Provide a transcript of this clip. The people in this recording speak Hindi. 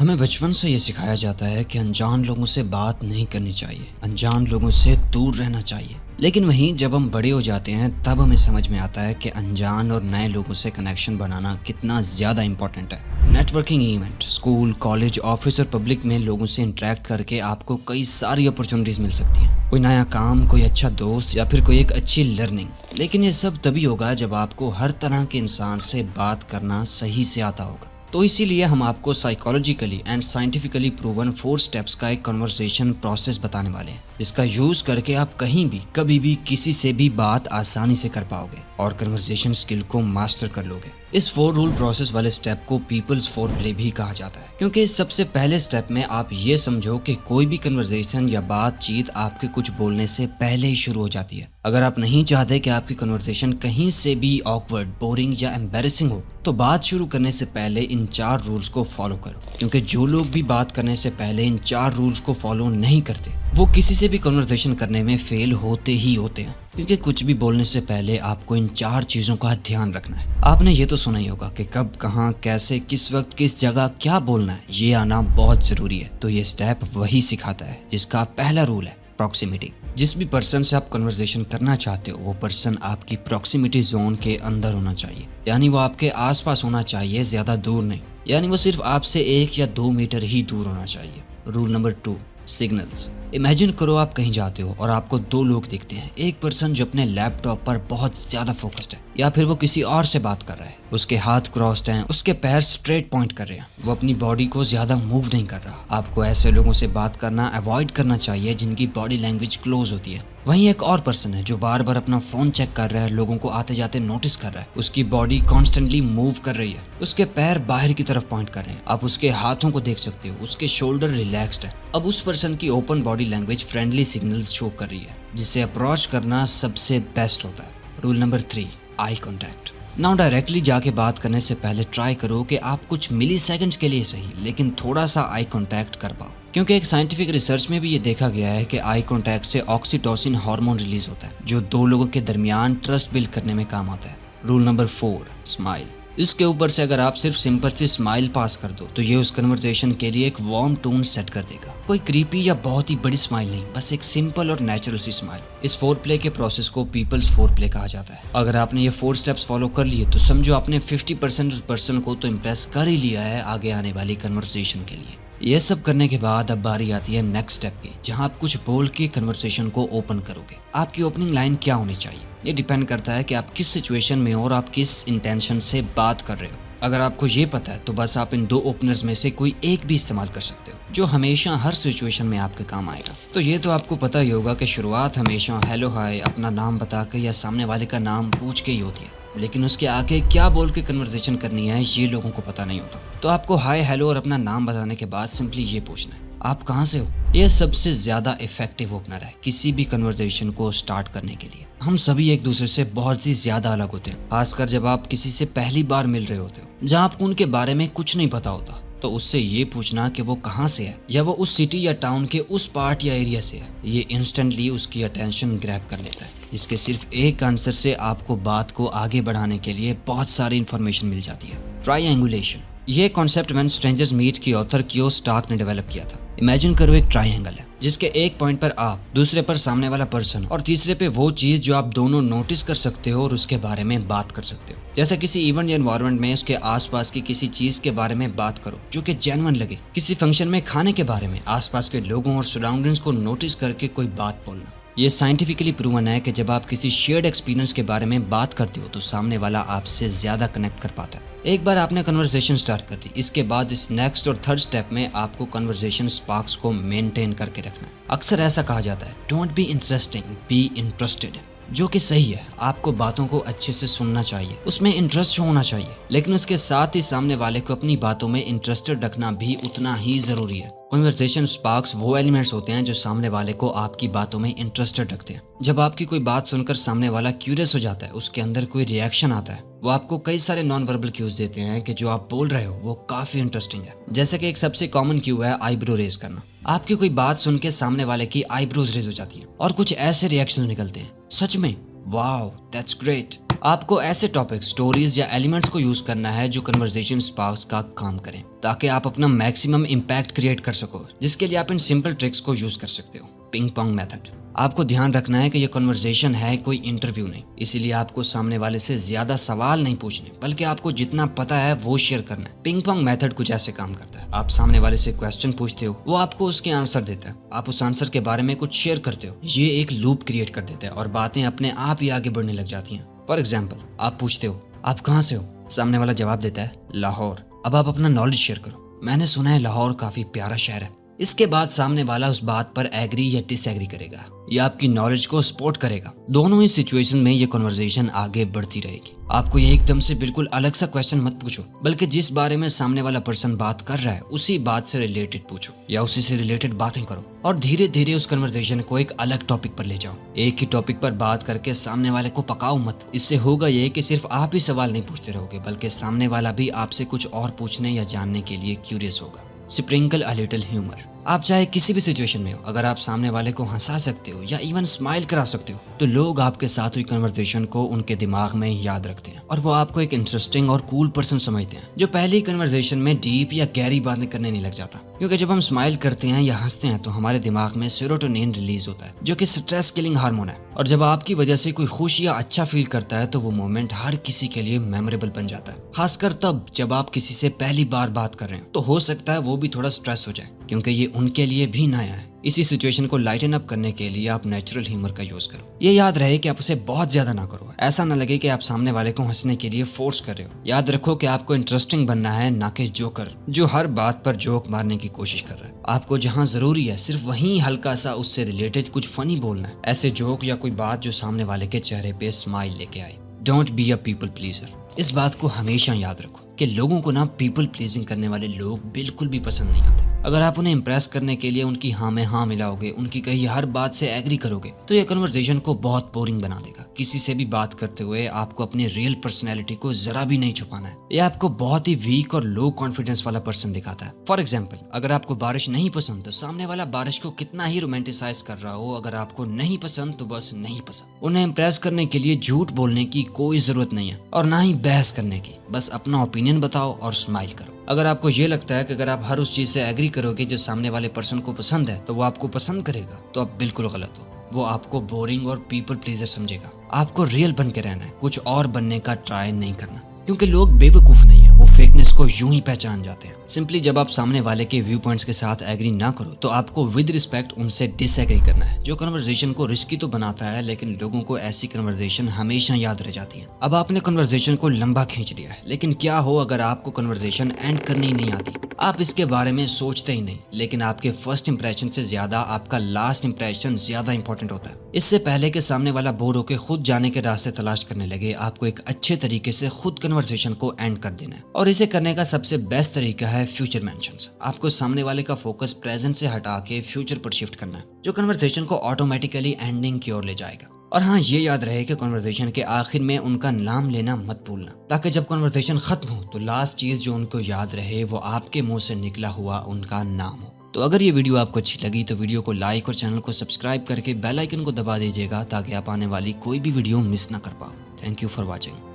हमें बचपन से ये सिखाया जाता है कि अनजान लोगों से बात नहीं करनी चाहिए, अनजान लोगों से दूर रहना चाहिए। लेकिन वहीं जब हम बड़े हो जाते हैं तब हमें समझ में आता है कि अनजान और नए लोगों से कनेक्शन बनाना कितना ज़्यादा इंपॉर्टेंट है। Networking event, school, college, office और पब्लिक में लोगों से इंटरेक्ट करके आपको कई सारी अपॉर्चुनिटीज़ मिल सकती हैं। कोई नया काम, कोई अच्छा दोस्त या फिर कोई एक अच्छी लर्निंग। लेकिन ये सब तभी होगा जब आपको हर तरह के इंसान से बात करना सही से आता होगा। तो इसीलिए हम आपको psychologically and scientifically proven 4 steps का एक कन्वर्सेशन प्रोसेस बताने वाले हैं, जिसका यूज करके आप कहीं भी, कभी भी, किसी से भी बात आसानी से कर पाओगे और कन्वर्सेशन स्किल को मास्टर कर लोगे। इस 4 रूल प्रोसेस वाले स्टेप को पीपल्स 4 प्ले भी कहा जाता है, क्योंकि सबसे पहले स्टेप में आप ये समझो कि कोई भी कन्वर्सेशन या बातचीत आपके कुछ बोलने से पहले ही शुरू हो जाती है। अगर आप नहीं चाहते कि आपकी कन्वर्सेशन कहीं से भी ऑकवर्ड, बोरिंग या एम्बैरेसिंग हो, तो बात शुरू करने से पहले इन 4 रूल्स को फॉलो करो। क्योंकि जो लोग भी बात करने से पहले इन 4 रूल्स को फॉलो नहीं करते, वो किसी से भी कन्वर्सेशन करने में फेल होते ही होते हैं। क्योंकि कुछ भी बोलने से पहले आपको इन 4 चीज़ों का ध्यान रखना है। आपने ये तो सुना ही होगा कि कब, कहाँ, कैसे, किस वक्त, किस जगह क्या बोलना है, ये आना बहुत ज़रूरी है। तो ये स्टेप वही सिखाता है जिसका पहला रूल है प्रॉक्सिमिटी। जिस भी पर्सन से आप कन्वर्सेशन करना चाहते हो, वो पर्सन आपकी प्रॉक्सिमिटी जोन के अंदर होना चाहिए। यानी वो आपके आसपास होना चाहिए, ज़्यादा दूर नहीं। यानी वो सिर्फ आपसे 1 या 2 मीटर ही दूर होना चाहिए। Rule number 2, signals. इमेजिन करो आप कहीं जाते हो और आपको 2 लोग दिखते हैं। एक पर्सन जो अपने लैपटॉप पर बहुत ज़्यादा फोकस्ड है, या फिर वो किसी और से बात कर रहा है। उसके हाथ क्रॉस्ड हैं, उसके पैर स्ट्रेट पॉइंट कर रहे हैं, वो अपनी बॉडी को ज़्यादा मूव नहीं कर रहा। आपको ऐसे लोगों से बात करना अवॉइड करना चाहिए जिनकी बॉडी लैंग्वेज क्लोज होती है। वहीं एक और पर्सन है जो बार बार अपना फोन चेक कर रहा है, लोगों को आते जाते नोटिस कर रहा है, उसकी बॉडी कॉन्स्टेंटली मूव कर रही है, उसके पैर बाहर की तरफ पॉइंट कर रहे हैं, आप उसके हाथों को देख सकते हो, उसके शोल्डर रिलैक्स्ड है। अब उस पर्सन की open body language friendly signals show कर रही है, जिसे अप्रोच करना सबसे बेस्ट होता है। Rule number 3, eye contact. Now directly जाके बात करने से पहले ट्राई करो कि आप कुछ मिली सेकेंड्स के लिए सही, लेकिन थोड़ा सा आई कॉन्टैक्ट कर पाओ। क्योंकि एक साइंटिफिक रिसर्च में भी ये देखा गया है कि आई कॉन्टैक्ट से ऑक्सीटोसिन हार्मोन रिलीज होता है, जो 2 लोगों के दरमियान ट्रस्ट बिल्ड करने में काम आता है। Rule number 4, smile. इसके ऊपर से अगर आप सिर्फ सिंपल सी स्माइल पास कर दो, तो ये उस कन्वर्सेशन के लिए एक वार्म टोन सेट कर देगा। कोई क्रीपी या बहुत ही बड़ी स्माइल नहीं, बस एक सिंपल और नेचुरल सी स्माइल। इस 4 प्ले के प्रोसेस को पीपल्स 4 प्ले कहा जाता है। अगर आपने ये 4 स्टेप्स फॉलो कर लिए तो समझो आपने 50% उस पर्सन को तो इम्प्रेस कर ही लिया है आगे आने वाली कन्वर्सेशन के लिए। ये सब करने के बाद अब बारी आती है नेक्स्ट स्टेप की, जहां आप कुछ बोल के कन्वर्सेशन को ओपन करोगे। आपकी ओपनिंग लाइन क्या होनी चाहिए, ये डिपेंड करता है कि आप किस सिचुएशन में हो और आप किस इंटेंशन से बात कर रहे हो। अगर आपको ये पता है तो बस आप इन 2 ओपनर्स में से कोई एक भी इस्तेमाल कर सकते हो, जो हमेशा हर सिचुएशन में आपके काम आएगा। तो ये तो आपको पता ही होगा कि शुरुआत हमेशा हेलो हाय, अपना नाम बता के या सामने वाले का नाम पूछ के ही होती है, लेकिन उसके आगे क्या बोल के कन्वर्सेशन करनी है ये लोगों को पता नहीं होता। तो आपको हाय, हेलो और अपना नाम बताने के बाद सिंपली ये पूछना है, आप कहाँ से हो। यह सबसे ज़्यादा इफेक्टिव ओपनर है किसी भी कन्वर्सेशन को स्टार्ट करने के लिए। हम सभी एक दूसरे से बहुत ही ज़्यादा अलग होते हैं, खासकर जब आप किसी से पहली बार मिल रहे होते हो, जहाँ आपको उनके बारे में कुछ नहीं पता होता। तो उससे ये पूछना कि वो कहाँ से है या वो उस सिटी या टाउन के उस पार्ट या एरिया से है, ये इंस्टेंटली उसकी अटेंशन ग्रैब कर लेता है। इसके सिर्फ एक आंसर से आपको बात को आगे बढ़ाने के लिए बहुत सारी इन्फॉर्मेशन मिल जाती है। ट्रायंगुलेशन, ये कॉन्सेप्ट व्हेन स्ट्रेंजर्स मीट की ऑथर कियो स्टार्क ने डेवलप किया था। इमेजिन करो एक ट्रायंगल है, जिसके एक पॉइंट पर आप, दूसरे पर सामने वाला पर्सन और तीसरे पे वो चीज जो आप दोनों नोटिस कर सकते हो और उसके बारे में बात कर सकते हो। जैसे किसी इवेंट या एनवायरनमेंट में उसके आसपास की किसी चीज के बारे में बात करो जो कि जेन्युइन लगे। किसी फंक्शन में खाने के बारे में, आसपास के लोगों और सराउंडिंग्स को नोटिस करके कोई बात बोलना। ये साइंटिफिकली प्रूवन है कि जब आप किसी शेयर्ड एक्सपीरियंस के बारे में बात करते हो तो सामने वाला आपसे ज्यादा कनेक्ट कर पाता है। एक बार आपने कन्वर्सेशन स्टार्ट कर दी, इसके बाद इस नेक्स्ट और थर्ड स्टेप में आपको कन्वर्सेशन स्पार्क्स को मेंटेन करके रखना है। अक्सर ऐसा कहा जाता है, don't be interesting, be interested, जो कि सही है। आपको बातों को अच्छे से सुनना चाहिए, उसमें इंटरेस्ट होना चाहिए, लेकिन उसके साथ ही सामने वाले को अपनी बातों में इंटरेस्टेड रखना भी उतना ही जरूरी है। कन्वर्सेशन स्पार्क्स वो एलिमेंट्स होते हैं जो सामने वाले को आपकी बातों में इंटरेस्टेड रखते हैं। जब आपकी कोई बात सुनकर सामने वाला क्यूरियस हो जाता है, उसके अंदर कोई रिएक्शन आता है, वो आपको कई सारे नॉन वर्बल क्यूज देते हैं कि जो आप बोल रहे हो वो काफी इंटरेस्टिंग है। जैसे कि एक सबसे कॉमन क्यू है आईब्रो रेज करना। आपकी कोई बात सुन के सामने वाले की आईब्रोज रेज हो जाती है और कुछ ऐसे रिएक्शन निकलते हैं, सच में वाओ, दैट्स ग्रेट। आपको ऐसे टॉपिक, स्टोरीज या एलिमेंट्स को यूज करना है जो कन्वर्सेशन स्पार्क्स का काम करें, ताकि आप अपना मैक्सिमम इम्पैक्ट क्रिएट कर सको, जिसके लिए आप इन सिंपल ट्रिक्स को यूज कर सकते हो। Ping pong method. आपको ध्यान रखना है कि ये कन्वर्सेशन है, कोई इंटरव्यू नहीं, इसीलिए आपको सामने वाले से ज्यादा सवाल नहीं पूछने, बल्कि आपको जितना पता है वो शेयर करना है। पिंग पोंग मेथड कुछ ऐसे काम करता है। आप सामने वाले से क्वेश्चन पूछते हो, वो आपको उसके आंसर देता है, आप उस आंसर के बारे में कुछ शेयर करते हो। ये एक लूप क्रिएट कर देता है और बातें अपने आप ही आगे बढ़ने लग जाती हैं। फॉर एग्जाम्पल, आप पूछते हो आप कहाँ से हो, सामने वाला जवाब देता है लाहौर। अब आप अपना नॉलेज शेयर करो, मैंने सुना है लाहौर काफी प्यारा शहर है। इसके बाद सामने वाला उस बात पर एग्री या डिसएग्री करेगा, या आपकी नॉलेज को सपोर्ट करेगा। दोनों ही सिचुएशन में ये कन्वर्सेशन आगे बढ़ती रहेगी। आपको ये एकदम से बिल्कुल अलग सा क्वेश्चन मत पूछो, बल्कि जिस बारे में सामने वाला पर्सन बात कर रहा है उसी बात से रिलेटेड पूछो, या उसी से रिलेटेड बातें करो, और धीरे धीरे उस कन्वर्सेशन को एक अलग टॉपिक पर ले जाओ। एक ही टॉपिक पर बात करके सामने वाले को पकाओ मत। इससे होगा ये कि सिर्फ आप ही सवाल नहीं पूछते रहोगे, बल्कि सामने वाला भी आपसे कुछ और पूछने या जानने के लिए क्यूरियस होगा। Sprinkle a little humour. आप चाहे किसी भी सिचुएशन में हो, अगर आप सामने वाले को हंसा सकते हो या इवन स्माइल करा सकते हो, तो लोग आपके साथ हुई कन्वर्सेशन को उनके दिमाग में याद रखते हैं और वो आपको एक इंटरेस्टिंग और कूल पर्सन समझते हैं, जो पहली कन्वर्सेशन में डीप या गहरी बातें करने नहीं लग जाता। क्योंकि जब हम स्माइल करते हैं या हंसते हैं तो हमारे दिमाग में सेरोटोनिन रिलीज होता है, जो कि स्ट्रेस किलिंग हार्मोन है। और जब आपकी वजह से कोई खुश या अच्छा फील करता है तो वो मोमेंट हर किसी के लिए मेमोरेबल बन जाता है। खासकर तब जब आप किसी से पहली बार बात कर रहे हो, तो हो सकता है वो भी थोड़ा स्ट्रेस हो जाए, क्योंकि ये उनके लिए भी नया है। इसी सिचुएशन को लाइटन अप करने के लिए आप नेचुरल ह्यूमर का यूज करो। ये याद रहे कि आप उसे बहुत ज्यादा ना करो, ऐसा ना लगे कि आप सामने वाले को हंसने के लिए फोर्स कर रहे हो। याद रखो कि आपको इंटरेस्टिंग बनना है, ना कि जोकर जो हर बात पर जोक मारने की कोशिश कर रहा है। आपको जहाँ जरूरी है सिर्फ वहीं हल्का सा उससे रिलेटेड कुछ फनी बोलना है, ऐसे जोक या कोई बात जो सामने वाले के चेहरे पे स्माइल लेके आए। Don't be a people pleaser. इस बात को हमेशा याद रखो कि लोगों को ना पीपल प्लीजिंग करने वाले लोग बिल्कुल भी पसंद नहीं आते। अगर आप उन्हें इम्प्रेस करने के लिए उनकी हाँ में हाँ मिलाओगे, उनकी कही हर बात से एग्री करोगे, तो ये कन्वर्सेशन को बहुत बोरिंग बना देगा। किसी से भी बात करते हुए आपको अपनी रियल पर्सनैलिटी को जरा भी नहीं छुपाना है। ये आपको बहुत ही वीक और लो कॉन्फिडेंस वाला पर्सन दिखाता है। फॉर एग्जाम्पल, अगर आपको बारिश नहीं पसंद तो सामने वाला बारिश को कितना ही रोमांटिसाइज कर रहा हो, अगर आपको नहीं पसंद तो बस नहीं पसंद। उन्हें इम्प्रेस करने के लिए झूठ बोलने की कोई जरूरत नहीं है और ना ही बहस करने की। बस अपना ओपिनियन बताओ और स्माइल करो। अगर आपको ये लगता है कि अगर आप हर उस चीज से एग्री करोगे जो सामने वाले पर्सन को पसंद है तो वो आपको पसंद करेगा, तो आप बिल्कुल गलत हो। वो आपको बोरिंग और पीपल प्लीजर समझेगा। आपको रियल बन के रहना है, कुछ और बनने का ट्राई नहीं करना, क्योंकि लोग बेवकूफ नहीं है, वो फेकनेस को यूं ही पहचान जाते हैं। सिंपली जब आप सामने वाले के व्यू पॉइंट्स के साथ एग्री ना करो तो आपको विद रिस्पेक्ट उनसे डिसएग्री करना है, जो कन्वर्सेशन को रिस्की तो बनाता है, लेकिन लोगों को ऐसी कन्वर्सेशन हमेशा याद रह जाती है। अब आपने कन्वर्सेशन को लंबा खींच लिया है, लेकिन क्या हो अगर आपको कन्वर्सेशन एंड करनी ही नहीं आती? आप इसके बारे में सोचते ही नहीं, लेकिन आपके फर्स्ट इंप्रेशन से ज्यादा आपका लास्ट इंप्रेशन ज्यादा इंपॉर्टेंट होता है। इससे पहले कि सामने वाला बोर होकर खुद जाने के रास्ते तलाश करने लगे, आपको एक अच्छे तरीके से खुद कन्वर्सेशन को एंड कर देना है। और इसे करने का सबसे बेस्ट तरीका है फ्यूचर मेंशंस। आपको सामने वाले का फोकस प्रेजेंट से हटा के फ्यूचर पर शिफ्ट करना है, जो कन्वर्सेशन को ऑटोमेटिकली एंडिंग की ओर ले जाएगा। और हाँ, ये याद रहे कि कन्वर्सेशन के आखिर में उनका नाम लेना मत भूलना, ताकि जब कन्वर्सेशन खत्म हो तो लास्ट चीज जो उनको याद रहे वो आपके मुंह से निकला हुआ उनका नाम हो। तो अगर ये वीडियो आपको अच्छी लगी तो वीडियो को लाइक और चैनल को सब्सक्राइब करके बेल आइकन को दबा दीजिएगा, ताकि आप आने वाली कोई भी वीडियो मिस ना कर पाओ। Thank you for watching.